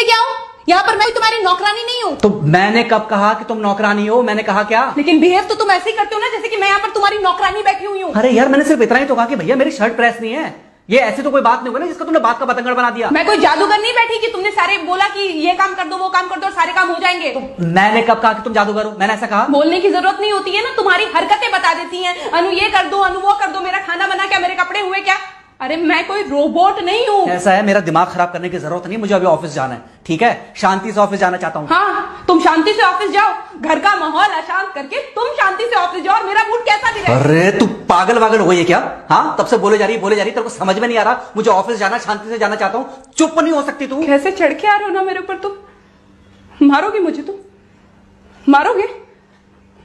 इसलिए क्या हूँ? यहाँ पर मैं तुम्हारी नौकरानी नहीं हूँ। तो मैंने कब कहा कि तुम नौकरानी हो? मैंने कहा क्या? लेकिन बिहेव तो तुम ऐसे ही करते हो ना जैसे कि मैं यहाँ पर तुम्हारी नौकरानी बैठी हुई हूँ। अरे यार, मैंने सिर्फ इतना ही तो कहा कि भैया मेरी शर्ट प्रेस नहीं है। ये ऐसे तो कोई बात नहीं होगी ना जिसका तुमने बात का बतंगड़ बना दिया। मैं कोई जादूगर नहीं बैठी कि तुमने सारे बोला कि ये काम कर दो वो काम कर दो और सारे काम हो जाएंगे। तो मैंने कब कहा कि तुम जादूगर हो? मैंने ऐसा कहा? बोलने की जरूरत नहीं होती है ना, तुम्हारी हरकतें बता देती हैं। अनु ये कर दो, अनु वो कर दो, मेरा खाना बना क्या, मेरे कपड़े हुए क्या। अरे मैं कोई रोबोट नहीं हूँ। ऐसा है, मेरा दिमाग खराब करने की जरूरत नहीं, मुझे अभी ऑफिस जाना है। ठीक है, शांति से ऑफिस जाना चाहता हूँ। हाँ, तुम शांति से ऑफिस जाओ, घर का माहौल अशांत करके तुम शांति से ऑफिस जाओ और मेरा मूड कैसा भी रहे। अरे तू पागल वागल हो गई है क्या? हाँ, तब से बोले जा रही तेरे को समझ में नहीं आ रहा। मुझे ऑफिस जाना, शांति से जाना चाहता हूँ। चुप नहीं हो सकती तू? कैसे चढ़ के आ रहे हो ना मेरे ऊपर तुम। मारोगे मुझे? तुम मारोगे?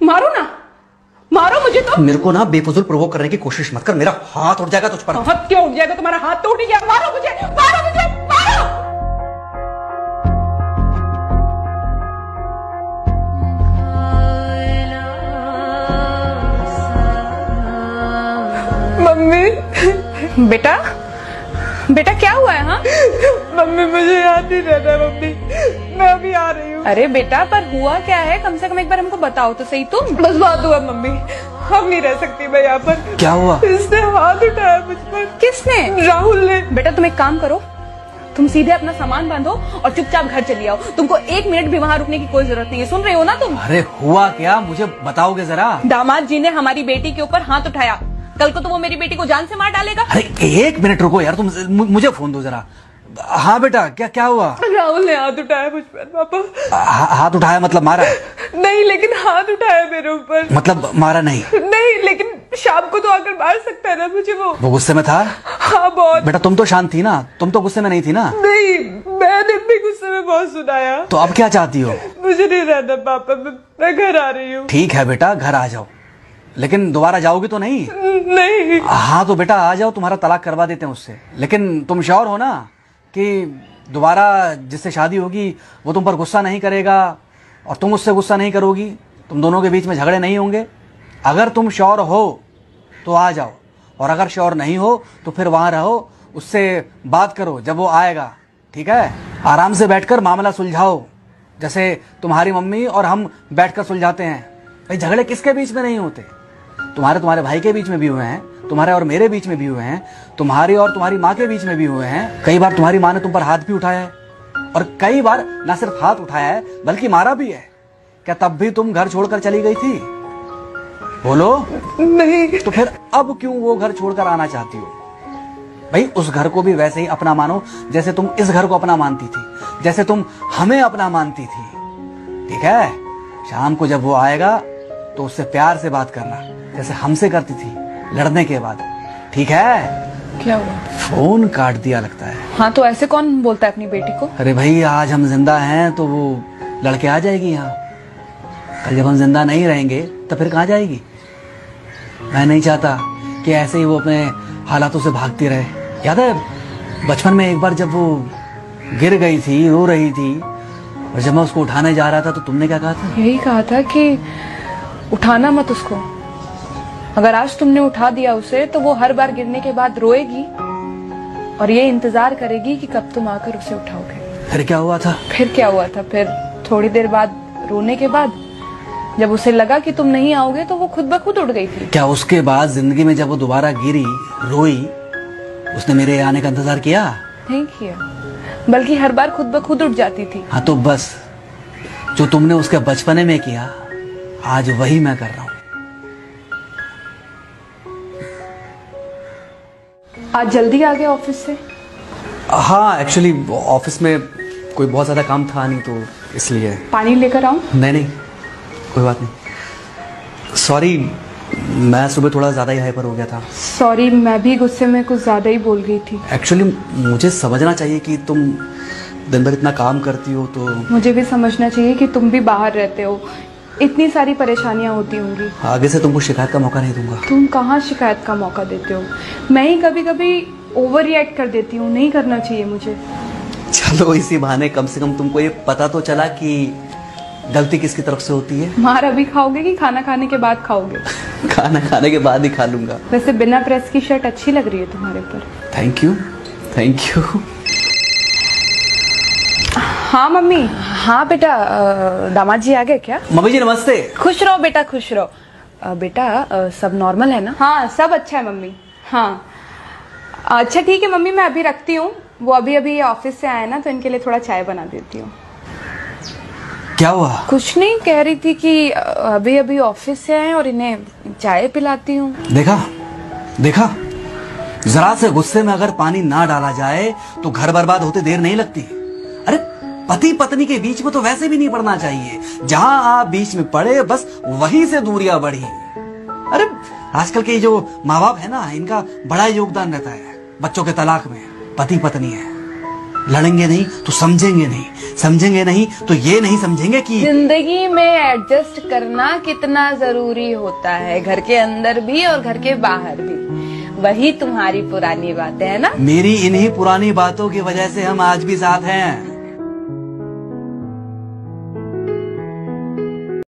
मारो ना, मारो मुझे। तो मेरे को ना बेफजूल प्रोवोक करने की कोशिश मत कर, मेरा हाथ उठ जाएगा तुझ पर। हाथ क्यों उठ जाएगा? तुम्हारा हाथ तो उठ गया। मारो मुझे, मारो मुझे, मारो। मम्मी। बेटा, बेटा क्या हुआ है? हाँ मम्मी मुझे याद नहीं रहता मम्मी, मैं अभी आ रही हूँ। अरे बेटा, पर हुआ क्या है? कम से कम एक बार हमको बताओ तो सही। तुम बस बात हुआ मम्मी, हम नहीं रह सकती मैं यहाँ पर। क्या हुआ? इसने हाथ उठाया मुझ पर। किसने? राहुल ने। बेटा तुम एक काम करो, तुम सीधे अपना सामान बांधो और चुपचाप घर चली आओ। तुमको 1 मिनट भी वहाँ रुकने की कोई जरूरत नहीं है। सुन रहे हो ना तुम? अरे हुआ क्या, मुझे बताओगे जरा? दामाद जी ने हमारी बेटी के ऊपर हाथ उठाया। कल को तो वो मेरी बेटी को जान से मार डालेगा। अरे 1 मिनट रुको यार, तुम मुझे फोन दो जरा। हाँ बेटा, क्या हुआ? राहुल ने हाथ उठाया मुझ पर पापा। हाथ उठाया मतलब मारा? नहीं, लेकिन हाथ उठाया मेरे ऊपर। मतलब मारा नहीं? नहीं, लेकिन शाम को तो आकर मार सकता है ना मुझे वो गुस्से में था? हाँ बहुत। बेटा तुम तो शांत थी ना, तुम तो गुस्से में नहीं थी ना? नहीं, मैंने भी गुस्से में बहुत सुनाया। तो अब क्या चाहती हो? मुझे नहीं रहना पापा, मैं घर आ रही हूँ। ठीक है बेटा, घर आ जाओ, लेकिन दोबारा जाओगी तो नहीं? नहीं। हाँ तो बेटा आ जाओ, तुम्हारा तलाक करवा देते हैं उससे। लेकिन तुम श्योर हो ना कि दोबारा जिससे शादी होगी वो तुम पर गुस्सा नहीं करेगा और तुम उससे गुस्सा नहीं करोगी, तुम दोनों के बीच में झगड़े नहीं होंगे? अगर तुम श्योर हो तो आ जाओ, और अगर श्योर नहीं हो तो फिर वहाँ रहो, उससे बात करो जब वो आएगा। ठीक है, आराम से बैठकर मामला सुलझाओ, जैसे तुम्हारी मम्मी और हम बैठकर सुलझाते हैं। भाई झगड़े किसके बीच में नहीं होते? तुम्हारे भाई के बीच में भी हुए हैं, तुम्हारे और मेरे बीच में भी हुए हैं, तुम्हारी और तुम्हारी माँ के बीच में भी हुए हैं। कई बार तुम्हारी माँ ने तुम पर हाथ भी उठाया है, और कई बार ना सिर्फ हाथ उठाया है बल्कि मारा भी है। क्या तब भी तुम घर छोड़कर चली गई थी? बोलो। नहीं। तो फिर अब क्यों वो घर छोड़कर आना चाहती हो? भाई उस घर को भी वैसे ही अपना मानो जैसे तुम इस घर को अपना मानती थी, जैसे तुम हमें अपना मानती थी। ठीक है, शाम को जब वो आएगा तो उससे प्यार से बात करना, जैसे हमसे करती थी लड़ने के बाद। ठीक है? क्या हुआ? फोन काट दिया लगता है। हाँ तो ऐसे कौन बोलता है अपनी बेटी को? अरे भाई आज हम जिंदा हैं तो वो लड़के आ जाएगी यहाँ, कल जब हम जिंदा नहीं रहेंगे तो फिर कहाँ जाएगी? मैं नहीं चाहता कि ऐसे ही वो अपने हालातों से भागती रहे। याद है बचपन में एक बार जब वो गिर गई थी, रो रही थी, और जब मैं उसको उठाने जा रहा था तो तुमने क्या कहा था? यही कहा था कि उठाना मत उसको। अगर आज तुमने उठा दिया उसे तो वो हर बार गिरने के बाद रोएगी और ये इंतजार करेगी कि कब तुम आकर उसे उठाओगे। फिर क्या हुआ था? फिर क्या हुआ था? फिर थोड़ी देर बाद रोने के बाद जब उसे लगा कि तुम नहीं आओगे तो वो खुद ब खुद उठ गई थी। क्या उसके बाद जिंदगी में जब वो दोबारा गिरी, रोई, उसने मेरे आने का इंतजार किया? नहीं किया, बल्कि हर बार खुद ब खुद उठ जाती थी। हाँ तो बस जो तुमने उसके बचपने में किया आज वही मैं कर रहा हूँ। आज जल्दी आ गए ऑफिस से? हाँ एक्चुअली ऑफिस में कोई बहुत ज्यादा काम था नहीं तो इसलिए। पानी लेकर आऊं? नहीं कोई बात नहीं, सॉरी मैं सुबह थोड़ा ज्यादा ही हाइपर हो गया था। सॉरी, मैं भी गुस्से में कुछ ज्यादा ही बोल गई थी। एक्चुअली मुझे समझना चाहिए कि तुम दिन भर इतना काम करती हो तो मुझे भी समझना चाहिए कि तुम भी बाहर रहते हो, इतनी सारी परेशानियां होती होंगी। आगे से तुमको शिकायत का मौका नहीं दूंगा। तुम कहाँ शिकायत का मौका देते हो? मैं ही कभी कभी ओवर रिएक्ट कर देती हूँ, नहीं करना चाहिए मुझे। चलो इसी बहाने कम से कम तुमको ये पता तो चला कि गलती किसकी तरफ से होती है। मार अभी खाओगे कि खाना खाने के बाद खाओगे? खाना खाने के बाद ही खा लूंगा। वैसे बिना प्रेस की शर्ट अच्छी लग रही है तुम्हारे पर। Thank you thank you. हाँ मम्मी। हाँ बेटा, दामाद जी आ गए क्या? मम्मी जी नमस्ते। खुश रहो बेटा, खुश रहो। बेटा सब नॉर्मल है ना? हाँ सब अच्छा है मम्मी। हाँ अच्छा ठीक है मम्मी, मैं अभी रखती हूँ। वो अभी ऑफिस से आए ना, तो इनके लिए थोड़ा चाय बना देती हूँ। क्या हुआ? कुछ नहीं, कह रही थी कि अभी ऑफिस से आए और इन्हें चाय पिलाती हूँ। देखा, जरा से गुस्से में अगर पानी ना डाला जाए तो घर बर्बाद होते देर नहीं लगती। अरे पति पत्नी के बीच में तो वैसे भी नहीं पड़ना चाहिए। जहां आप बीच में पड़े बस वहीं से दूरियां बढ़ी। अरे आजकल के जो माँ बाप है ना, इनका बड़ा योगदान रहता है बच्चों के तलाक में। पति पत्नी है, लड़ेंगे नहीं तो समझेंगे नहीं, समझेंगे नहीं तो ये नहीं समझेंगे कि जिंदगी में एडजस्ट करना कितना जरूरी होता है, घर के अंदर भी और घर के बाहर भी। वही तुम्हारी पुरानी बातें है ना। मेरी इन्हीं पुरानी बातों की वजह से हम आज भी साथ हैं।